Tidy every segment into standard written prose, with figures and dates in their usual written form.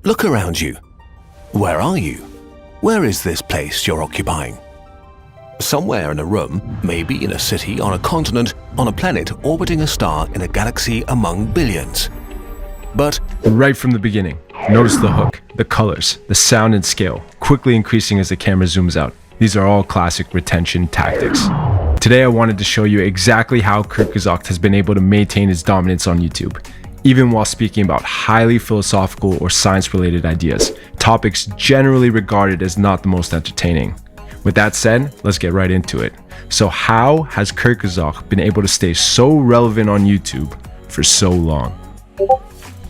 Look around you. Where are you? Where is this place you're occupying? Somewhere in a room, maybe in a city, on a continent, on a planet orbiting a star in a galaxy among billions. But right from the beginning, notice the hook, the colors, the sound and scale, quickly increasing as the camera zooms out. These are all classic retention tactics. Today I wanted to show you exactly how Kurzgesagt has been able to maintain its dominance on YouTube, even while speaking about highly philosophical or science-related ideas, topics generally regarded as not the most entertaining. With that said, let's get right into it. So how has Kurzgesagt been able to stay so relevant on YouTube for so long?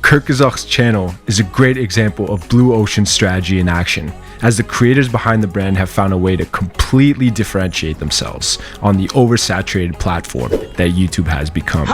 Kurzgesagt's channel is a great example of blue ocean strategy in action, as the creators behind the brand have found a way to completely differentiate themselves on the oversaturated platform that YouTube has become.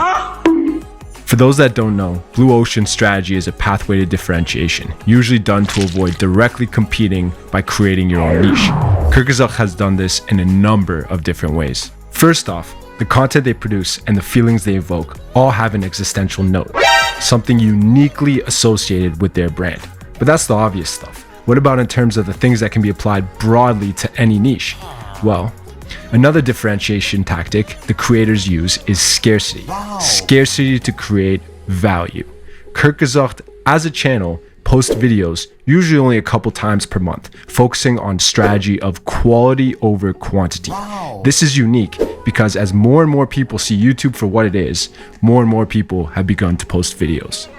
For those that don't know, blue ocean strategy is a pathway to differentiation, usually done to avoid directly competing by creating your own niche. Kurzgesagt has done this in a number of different ways. First off, the content they produce and the feelings they evoke all have an existential note, something uniquely associated with their brand. But that's the obvious stuff. What about in terms of the things that can be applied broadly to any niche? Well, another differentiation tactic the creators use is scarcity. Scarcity to create value. Kurzgesagt, as a channel, posts videos usually only a couple times per month, focusing on strategy of quality over quantity. This is unique because as more and more people see YouTube for what it is, more and more people have begun to post videos.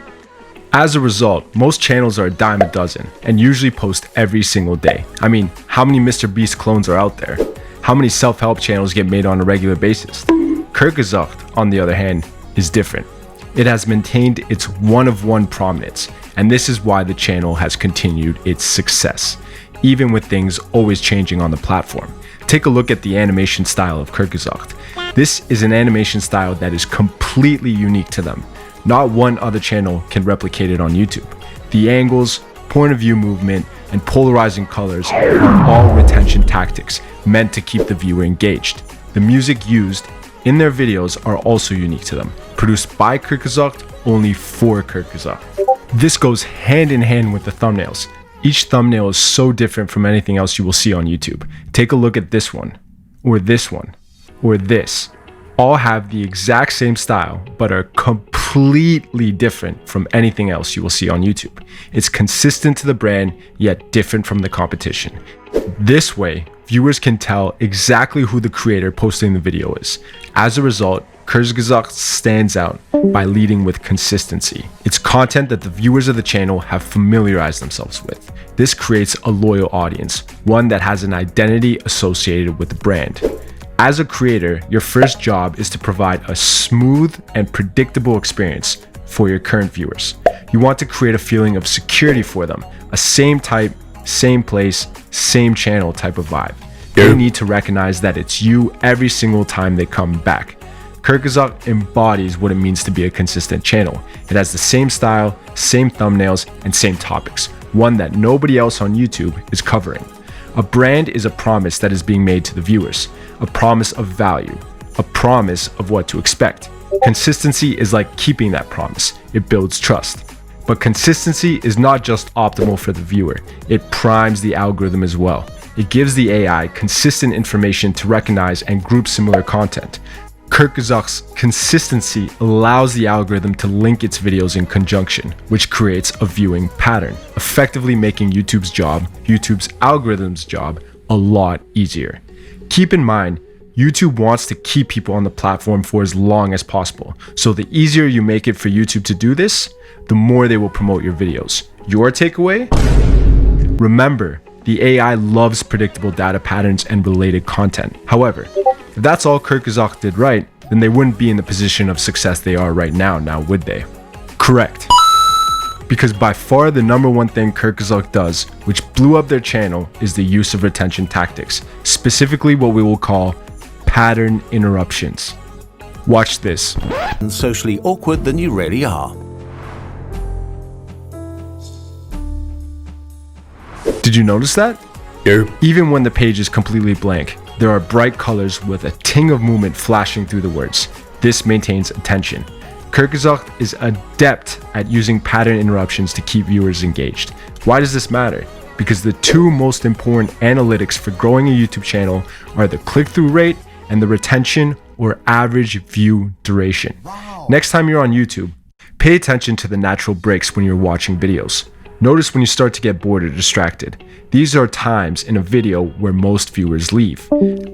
As a result, most channels are a dime a dozen and usually post every single day. I mean, how many Mr. Beast clones are out there? How many self-help channels get made on a regular basis? Kurzgesagt, on the other hand, is different. It has maintained its one-of-one prominence, and this is why the channel has continued its success, even with things always changing on the platform. Take a look at the animation style of Kurzgesagt. This is an animation style that is completely unique to them. Not one other channel can replicate it on YouTube. The angles, point of view movement, and polarizing colors are all retention tactics meant to keep the viewer engaged. The music used in their videos are also unique to them, produced by Kurzgesagt, only for Kurzgesagt. This goes hand in hand with the thumbnails. Each thumbnail is so different from anything else you will see on YouTube. Take a look at this one, or this one, or this. All have the exact same style, but are completely different from anything else you will see on YouTube. It's consistent to the brand, yet different from the competition. This way, viewers can tell exactly who the creator posting the video is. As a result, Kurzgesagt stands out by leading with consistency. It's content that the viewers of the channel have familiarized themselves with. This creates a loyal audience, one that has an identity associated with the brand. As a creator, your first job is to provide a smooth and predictable experience for your current viewers. You want to create a feeling of security for them, a same type, same place, same channel type of vibe. They need to recognize that it's you every single time they come back. Kurzgesagt embodies what it means to be a consistent channel. It has the same style, same thumbnails, and same topics, one that nobody else on YouTube is covering. A brand is a promise that is being made to the viewers, a promise of value, a promise of what to expect. Consistency is like keeping that promise. It builds trust. But consistency is not just optimal for the viewer. It primes the algorithm as well. It gives the AI consistent information to recognize and group similar content. Kurzgesagt's consistency allows the algorithm to link its videos in conjunction, which creates a viewing pattern, effectively making YouTube's algorithm's job a lot easier. Keep in mind, YouTube wants to keep people on the platform for as long as possible. So the easier you make it for YouTube to do this, the more they will promote your videos. Your takeaway? Remember, the AI loves predictable data patterns and related content. However, if that's all Kurzgesagt did right, then they wouldn't be in the position of success they are right now would they? Correct. Because by far the number one thing Kurzgesagt does, which blew up their channel, is the use of retention tactics, specifically what we will call pattern interruptions. Watch this. And socially awkward than you really are. Did you notice that? Even when the page is completely blank, there are bright colors with a ting of movement flashing through the words. This maintains attention. Kurzgesagt is adept at using pattern interruptions to keep viewers engaged. Why does this matter? Because the two most important analytics for growing a YouTube channel are the click-through rate and the retention or average view duration. Next time you're on YouTube, pay attention to the natural breaks when you're watching videos. Notice when you start to get bored or distracted. These are times in a video where most viewers leave.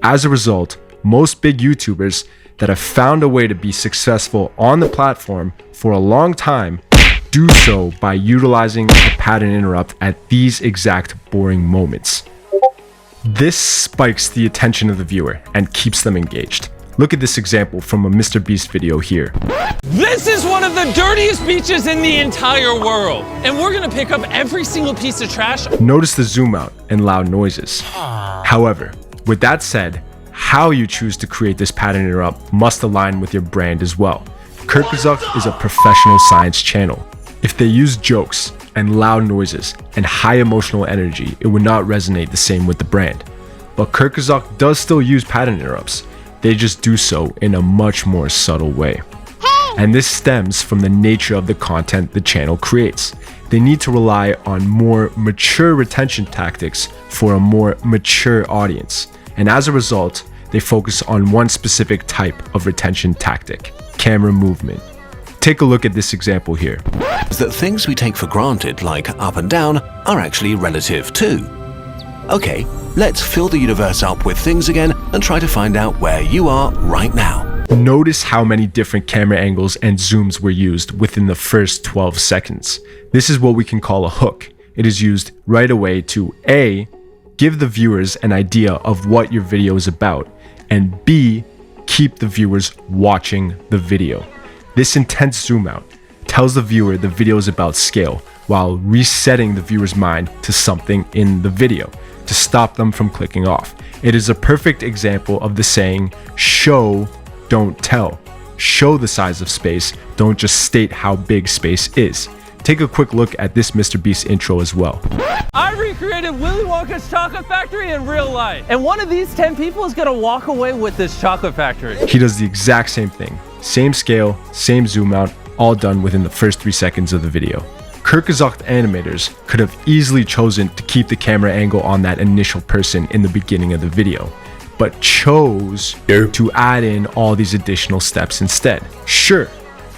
As a result, most big YouTubers that have found a way to be successful on the platform for a long time do so by utilizing a pattern interrupt at these exact boring moments. This spikes the attention of the viewer and keeps them engaged. Look at this example from a Mr. Beast video here. This is one of the dirtiest beaches in the entire world, and we're gonna pick up every single piece of trash. Notice the zoom out and loud noises. However, with that said, how you choose to create this pattern interrupt must align with your brand as well. Kurzgesagt is a professional science channel. If they use jokes and loud noises and high emotional energy, it would not resonate the same with the brand. But Kurzgesagt does still use pattern interrupts. They just do so in a much more subtle way. And this stems from the nature of the content the channel creates. They need to rely on more mature retention tactics for a more mature audience. And as a result, they focus on one specific type of retention tactic: camera movement. Take a look at this example here. That things we take for granted, like up and down, are actually relative too. Okay, let's fill the universe up with things again and try to find out where you are right now. Notice how many different camera angles and zooms were used within the first 12 seconds. This is what we can call a hook. It is used right away to A, give the viewers an idea of what your video is about, and B, keep the viewers watching the video. This intense zoom out tells the viewer the video is about scale, while resetting the viewer's mind to something in the video to stop them from clicking off. It is a perfect example of the saying, show, don't tell. Show the size of space, don't just state how big space is. Take a quick look at this Mr. Beast intro as well. I recreated Willy Wonka's chocolate factory in real life, and one of these 10 people is gonna walk away with this chocolate factory. He does the exact same thing. Same scale, same zoom out, all done within the first 3 seconds of the video. Kurzgesagt animators could have easily chosen to keep the camera angle on that initial person in the beginning of the video, but chose to add in all these additional steps instead. Sure,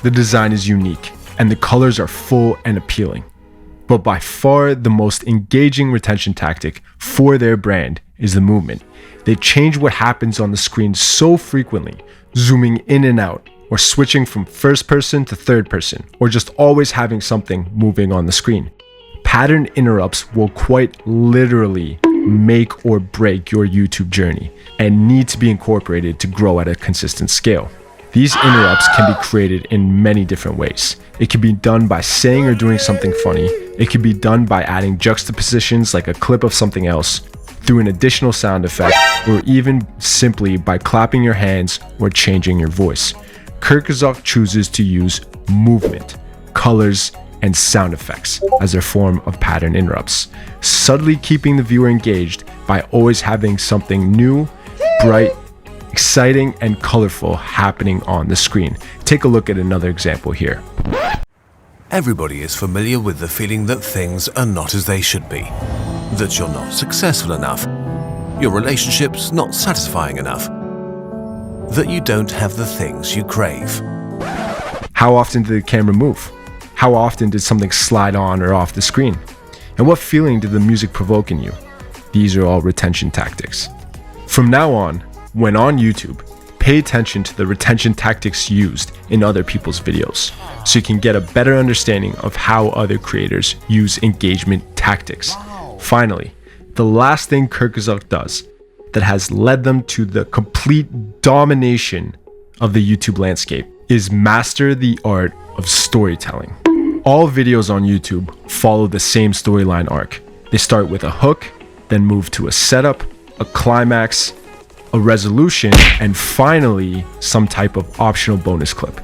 the design is unique and the colors are full and appealing, but by far the most engaging retention tactic for their brand is the movement. They change what happens on the screen so frequently, zooming in and out, or switching from first person to third person, or just always having something moving on the screen. Pattern interrupts will quite literally make or break your YouTube journey and need to be incorporated to grow at a consistent scale. These interrupts can be created in many different ways. It can be done by saying or doing something funny. It can be done by adding juxtapositions like a clip of something else, through an additional sound effect, or even simply by clapping your hands or changing your voice. Kurzgesagt chooses to use movement, colors, and sound effects as their form of pattern interrupts, subtly keeping the viewer engaged by always having something new, bright, exciting, and colorful happening on the screen. Take a look at another example here. Everybody is familiar with the feeling that things are not as they should be, that you're not successful enough, your relationship's not satisfying enough, that you don't have the things you crave. How often did the camera move? How often did something slide on or off the screen? And what feeling did the music provoke in you? These are all retention tactics. From now on, when on YouTube, pay attention to the retention tactics used in other people's videos, so you can get a better understanding of how other creators use engagement tactics. Finally, the last thing Kurzgesagt does that has led them to the complete domination of the YouTube landscape is master the art of storytelling. All videos on YouTube follow the same storyline arc. They start with a hook, then move to a setup, a climax, a resolution, and finally some type of optional bonus clip.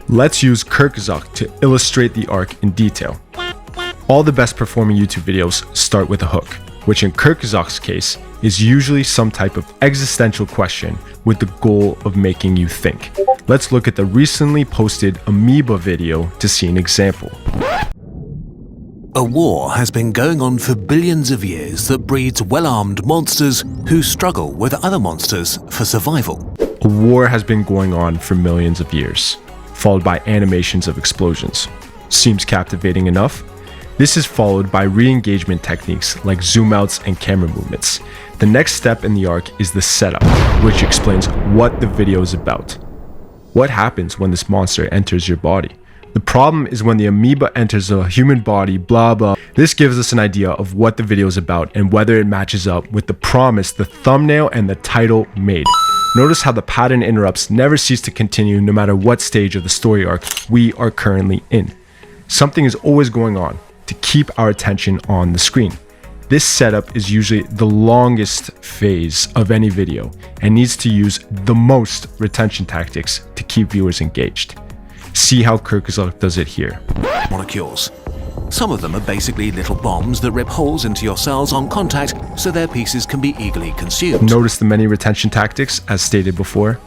Let's use Kurzgesagt to illustrate the arc in detail. All the best performing YouTube videos start with a hook, which in Kurzgesagt's case is usually some type of existential question with the goal of making you think. Let's look at the recently posted amoeba video to see an example. A war has been going on for billions of years that breeds well-armed monsters who struggle with other monsters for survival. A war has been going on for millions of years, followed by animations of explosions. Seems captivating enough? This is followed by re-engagement techniques like zoom outs and camera movements. The next step in the arc is the setup, which explains what the video is about. What happens when this monster enters your body? The problem is when the amoeba enters a human body, blah blah. This gives us an idea of what the video is about and whether it matches up with the promise the thumbnail and the title made. Notice how the pattern interrupts never cease to continue no matter what stage of the story arc we are currently in. Something is always going on to keep our attention on the screen. This setup is usually the longest phase of any video and needs to use the most retention tactics to keep viewers engaged. See how Kurzgesagt does it here. Molecules. Some of them are basically little bombs that rip holes into your cells on contact so their pieces can be eagerly consumed. Notice the many retention tactics as stated before.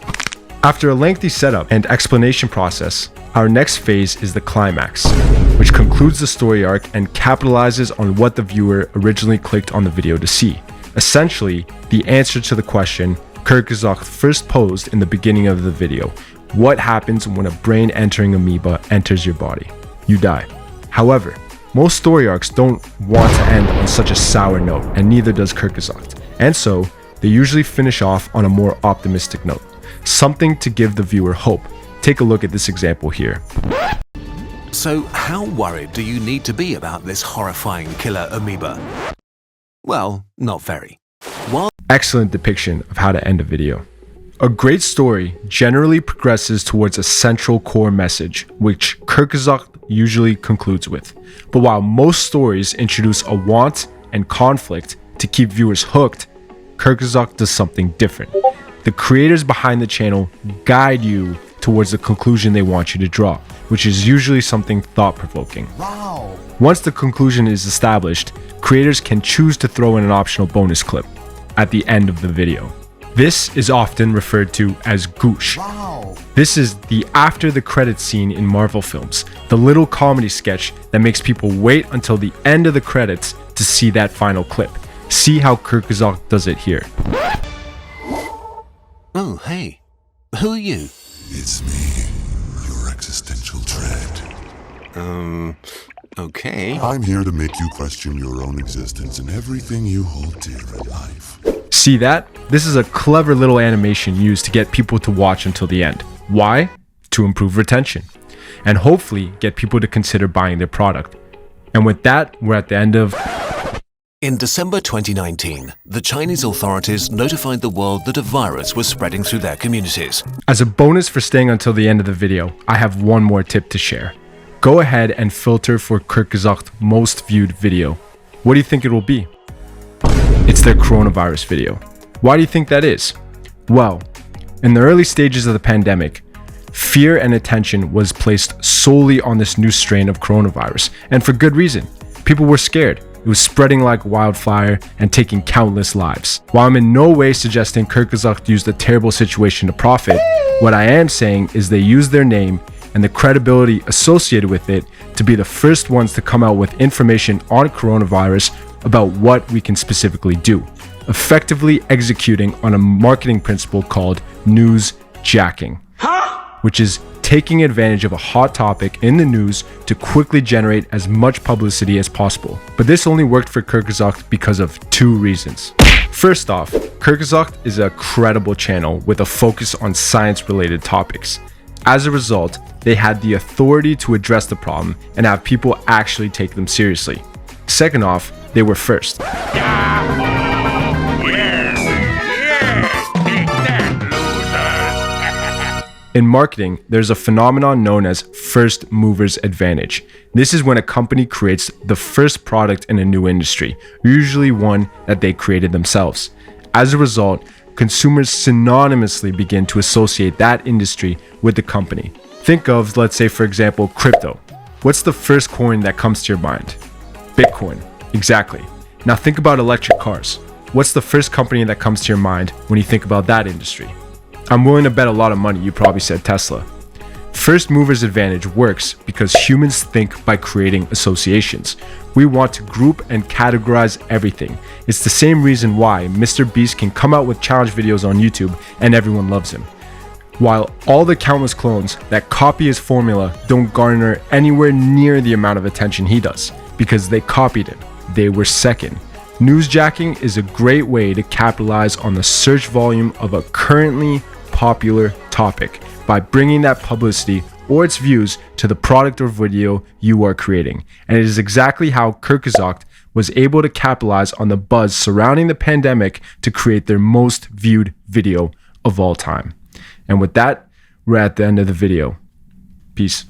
After a lengthy setup and explanation process, our next phase is the climax, which concludes the story arc and capitalizes on what the viewer originally clicked on the video to see. Essentially, the answer to the question Kurzgesagt first posed in the beginning of the video. What happens when a brain entering amoeba enters your body? You die. However, most story arcs don't want to end on such a sour note, and neither does Kurzgesagt. And so, they usually finish off on a more optimistic note. Something to give the viewer hope. Take a look at this example here. So, how worried do you need to be about this horrifying killer amoeba? Well, not very. Excellent depiction of how to end a video. A great story generally progresses towards a central core message, which Kurzgesagt usually concludes with. But while most stories introduce a want and conflict to keep viewers hooked, Kurzgesagt does something different. The creators behind the channel guide you towards the conclusion they want you to draw, which is usually something thought-provoking. Wow. Once the conclusion is established, creators can choose to throw in an optional bonus clip at the end of the video. This is often referred to as goosh. Wow. This is the after the credits scene in Marvel films, the little comedy sketch that makes people wait until the end of the credits to see that final clip. See how Kurzgesagt does it here. Oh, hey. Who are you? It's me, your existential dread. Okay. I'm here to make you question your own existence and everything you hold dear in life. See that? This is a clever little animation used to get people to watch until the end. Why? To improve retention. And hopefully get people to consider buying their product. And with that, we're at the end of... In December 2019, the Chinese authorities notified the world that a virus was spreading through their communities. As a bonus for staying until the end of the video, I have one more tip to share. Go ahead and filter for Kurzgesagt most viewed video. What do you think it will be? It's their coronavirus video. Why do you think that is? Well, in the early stages of the pandemic, fear and attention was placed solely on this new strain of coronavirus, and for good reason. People were scared. It was spreading like wildfire and taking countless lives. While I'm in no way suggesting Kurzgesagt used a terrible situation to profit, what I am saying is they used their name and the credibility associated with it to be the first ones to come out with information on coronavirus about what we can specifically do, effectively executing on a marketing principle called Newsjacking, which is taking advantage of a hot topic in the news to quickly generate as much publicity as possible. But this only worked for Kurzgesagt because of two reasons. First off, Kurzgesagt is a credible channel with a focus on science-related topics. As a result, they had the authority to address the problem and have people actually take them seriously. Second off, they were first. In marketing, there's a phenomenon known as first mover's advantage. This is when a company creates the first product in a new industry, usually one that they created themselves. As a result, consumers synonymously begin to associate that industry with the company. Think of, let's say for example, crypto. What's the first coin that comes to your mind? Bitcoin. Exactly. Now think about electric cars. What's the first company that comes to your mind when you think about that industry? I'm willing to bet a lot of money you probably said Tesla. First mover's advantage works because humans think by creating associations. We want to group and categorize everything. It's the same reason why Mr. Beast can come out with challenge videos on YouTube and everyone loves him. While all the countless clones that copy his formula don't garner anywhere near the amount of attention he does, because they copied him. They were second. Newsjacking is a great way to capitalize on the search volume of a currently popular topic by bringing that publicity or its views to the product or video you are creating. And it is exactly how Kurzgesagt was able to capitalize on the buzz surrounding the pandemic to create their most viewed video of all time. And with that, we're at the end of the video. Peace.